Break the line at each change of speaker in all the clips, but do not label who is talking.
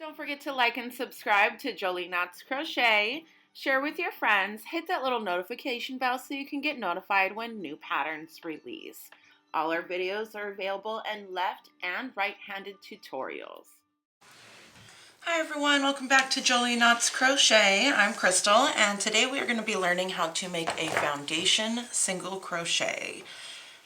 Don't forget to like and subscribe to Jolie Knots Crochet. Share with your friends. Hit that little notification bell so you can get notified when new patterns release. All our videos are available in left and right-handed tutorials.
Hi everyone, welcome back to Jolie Knots Crochet. I'm Crystal and today we are going to be learning how to make a foundation single crochet.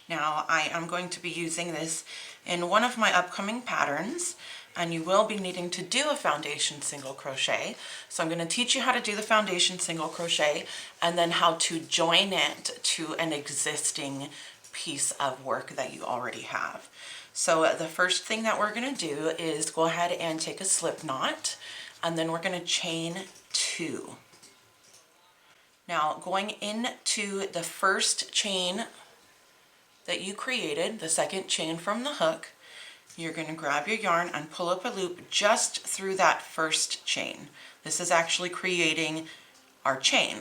Now I am going to be using this in one of my upcoming patterns, and you will be needing to do a foundation single crochet. So I'm going to teach you how to do the foundation single crochet and then how to join it to an existing piece of work that you already have. So the first thing that we're going to do is go ahead and take a slip knot, and then we're going to chain 2. Now going into the first chain that you created, the second chain from the hook, you're going to grab your yarn and pull up a loop just through that first chain. This is actually creating our chain.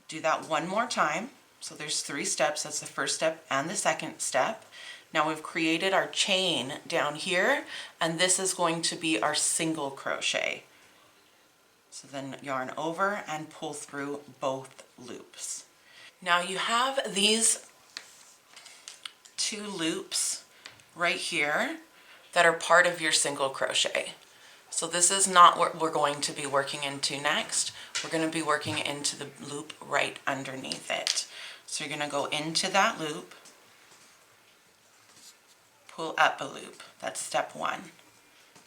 Do that one more time. So there's 3 steps. That's the first step and the second step. Now we've created our chain down here, and this is going to be our single crochet. So then yarn over and pull through both loops. Now you have these 2 loops right here that are part of your single crochet. So this is not what we're going to be working into next. We're going to be working into the loop right underneath it. So you're going to go into that loop, pull up a loop. That's step 1.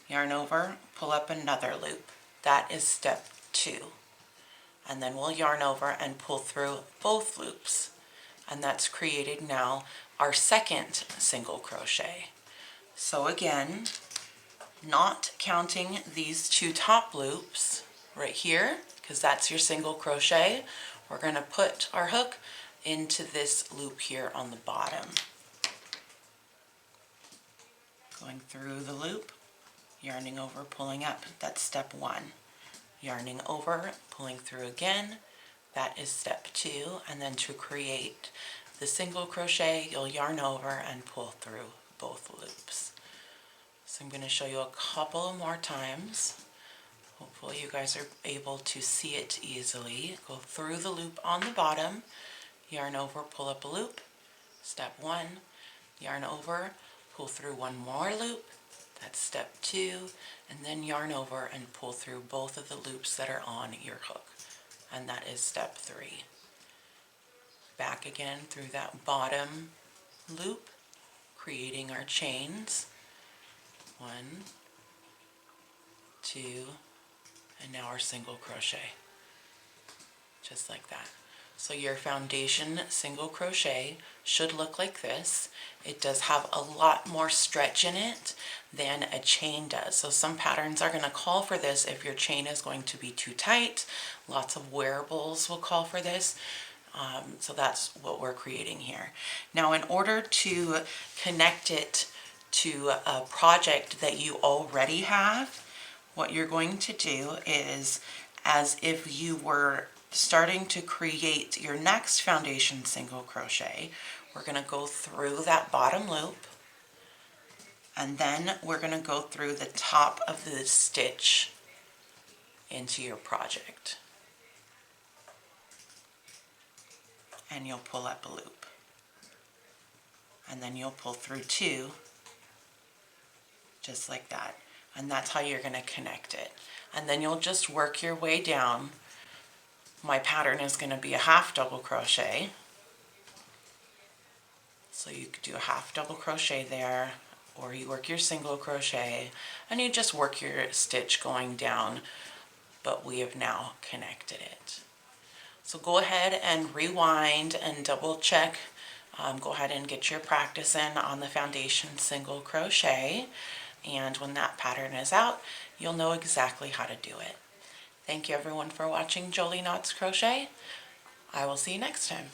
Yarn over, pull up another loop. That is step 2. And then we'll yarn over and pull through both loops. And that's created now our second single crochet. So again, not counting these 2 top loops right here, because that's your single crochet, we're going to put our hook into this loop here on the bottom. Going through the loop, yarning over, pulling up, that's step 1. Yarning over, pulling through again, that is step 2. And then to create the single crochet, you'll yarn over and pull through both loops. So I'm going to show you a couple more times. Hopefully you guys are able to see it easily. Go through the loop on the bottom, yarn over, pull up a loop. Step 1, yarn over, pull through one more loop. That's step 2, and then yarn over and pull through both of the loops that are on your hook. And that is step 3. Back again through that bottom loop, creating our chains. 1, 2, and now our single crochet. Just like that. So your foundation single crochet should look like this. It does have a lot more stretch in it than a chain does. So some patterns are going to call for this if your chain is going to be too tight. Lots of wearables will call for this. So that's what we're creating here. Now in order to connect it to a project that you already have, what you're going to do is, as if you were starting to create your next foundation single crochet, we're going to go through that bottom loop, and then we're going to go through the top of the stitch into your project. And you'll pull up a loop. And then you'll pull through 2, just like that. And that's how you're going to connect it. And then you'll just work your way down. My pattern is going to be a half double crochet. So you could do a half double crochet there, or you work your single crochet, and you just work your stitch going down, but we have now connected it. So go ahead and rewind and double check. Go ahead and get your practice in on the foundation single crochet. And when that pattern is out, you'll know exactly how to do it. Thank you everyone for watching Jolie Knots Crochet. I will see you next time.